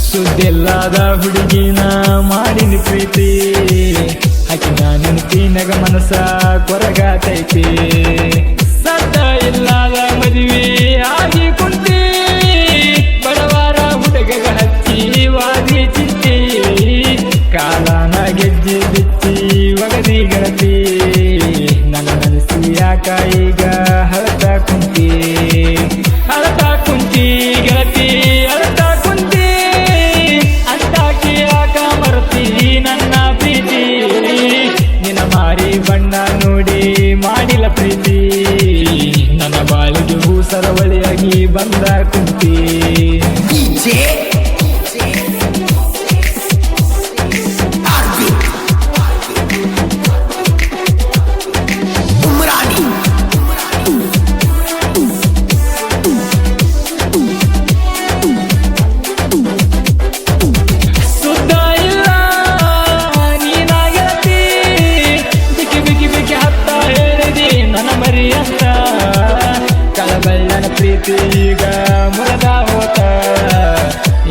ಸುದ್ದಿಲ್ಲದ ಹುಡುಗಿನ ಮಾಡಿನ ಪ್ರೀತಿ ಆಕಿ ನೆನಪಿನಾಗ ಮನಸ ಕೊರಗಾತೈತಿ ಸತ್ತ ಇಲ್ಲದ ಮದುವೆ ಆಗಿ ಕುಂತಿ ಬಡವಾರ ಹುಡುಗಗ ಹಚ್ಚಿ ವಾದಿ ಚಿತ್ತಿ ಕಾಲನ ಗೆಜ್ಜೆ ಬಿಚ್ಚಿ ಒಗದಿ ಗೆಳತಿ ನನ್ನ ಮನಸ್ಸಿ ಯಾಕ ಈಗ ಹಳತಾ ಕುಂತಿ ಗೆಳತಿ ಅಳತಾ ಕುಂತಿ ಅಂತಾಕಿ ಯಾಕ ಮರ್ತಿ ನನ್ನ ಪ್ರೀತಿ ನಿನ್ನ ಮಾರಿ ಬಣ್ಣ ನೋಡಿ ಮಾಡಿಲ್ಲ ಪ್ರೀತಿ ನನ್ನ ಬಾಳಿಗೆ ಹೂ ಸರವಳಿಯಾಗಿ ಬಂದ ಕುಂತಿ ಪ್ರೀತಿ ಈಗ ಮುರದ ಹೋತ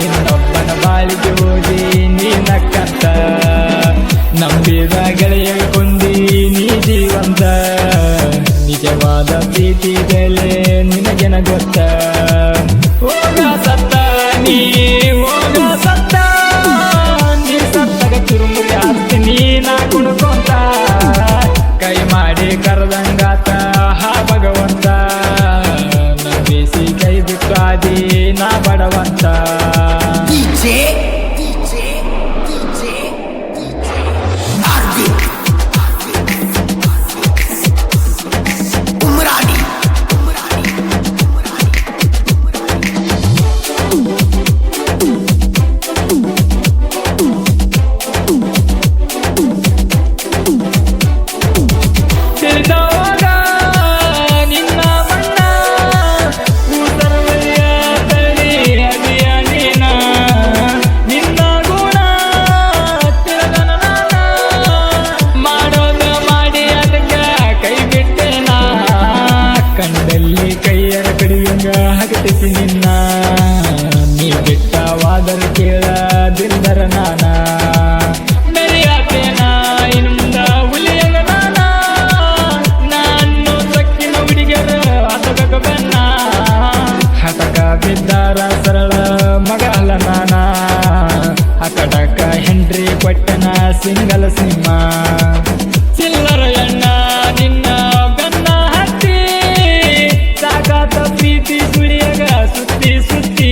ಇನ್ನೊಬ್ಬನ ಬಾಳಿಗೆ ಹೋಗಿ ನೀನಕ್ಕಂತ ನಂಬಿದ ಗೆಳೆಯ ಕೊಂದಿ ನೀ ಜೀವಂತ ನಿಜವಾದ ಪ್ರೀತಿ ಬೆಲೆ ನಿನಗೆನ ಗೊತ್ತ ಹೋಗ ಸತ್ತ ನೀ ಹೋಗ ಸತ್ತ ನೀ ಸತ್ತಗ ಚುರುಮುರಿ ಹಾಕ್ತೀನಿ ನಾ ಕುಣ್ಕೊಂತ ಕೈ ಮಾಡಿ ಕರೆದಂಗಾತ ಹಾ ಭಗವಂತ ಕೈ ಬಿಟ್ಟು ಆದಿ ನಾ ಬಡವಂತ ಕಂಡಲ್ಲಿ ಕೈಯರ ಕಡಿಯಂಗ ಹಗತಿಸಿ ನಿನ್ನ ನೀ ಬಿಟ್ಟವಾದರ ಕೇಳದಿಲ್ಲರ ನಾನ ಮೆರಿಯಾತೇನ ಇಂದ ಹುಲಿಯಂಗ ನಾನ ನಾನು ಸಕ್ಕಿನ ಹುಡುಗರ ಹತಕ ಬೆನ್ನ ಹತಕ ಬಿದ್ದಾರ ಸರಳ ಮಗ ಅಲ್ಲ ನಾನ ಹಕಡಕ ಹೆಂಡ್ರಿ ಕೊಟ್ಟನ ಸಿಂಗಲ ಸಿಂಹ ಚಿಲ್ಲರ ಎಣ್ಣ ನಿನ್ನ ಪ್ರೀತಿ ಸುಳಿಯಾಗ ಸುತ್ತಿ ಸುತ್ತಿ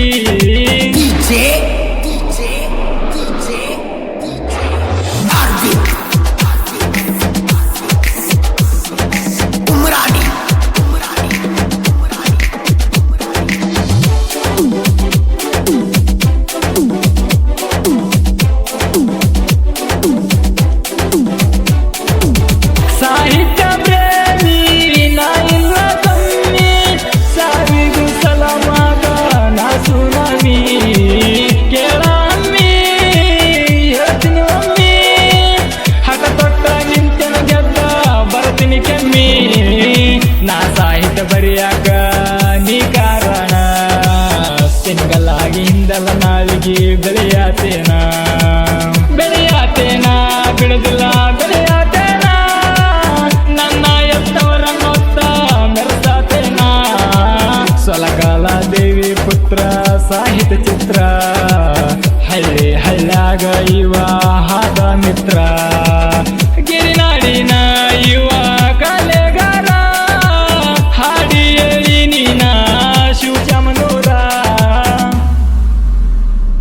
ಸಾಹಿತ್ಯ ನಾ ಸಾಹಿತ್ಯ ಬರಿಯಾಕ ನೀ ಕಾರಣ ಸಿಂಗಲ್ ಆಗಿ ಹಿಂದಲ್ಲ ನಾಳಿಗೆ ಬೆಳೆಯಾತೇನ ಬಿಡುದಿಲ್ಲ ಬೆಳೆಯಾತೇನ ನನ್ನ ಎತ್ತವರ ಮೊತ್ತ ಮೆರೆಸಾತೇನ ಸೊಲಗಾಲ ದೇವಿ ಪುತ್ರ ಸಾಹಿತ್ಯ ಚಿತ್ರ ಹಳ್ಳಿ ಹಳ್ಳ್ಯಾಗ ಇವ ಹಾದ ಮಿತ್ರ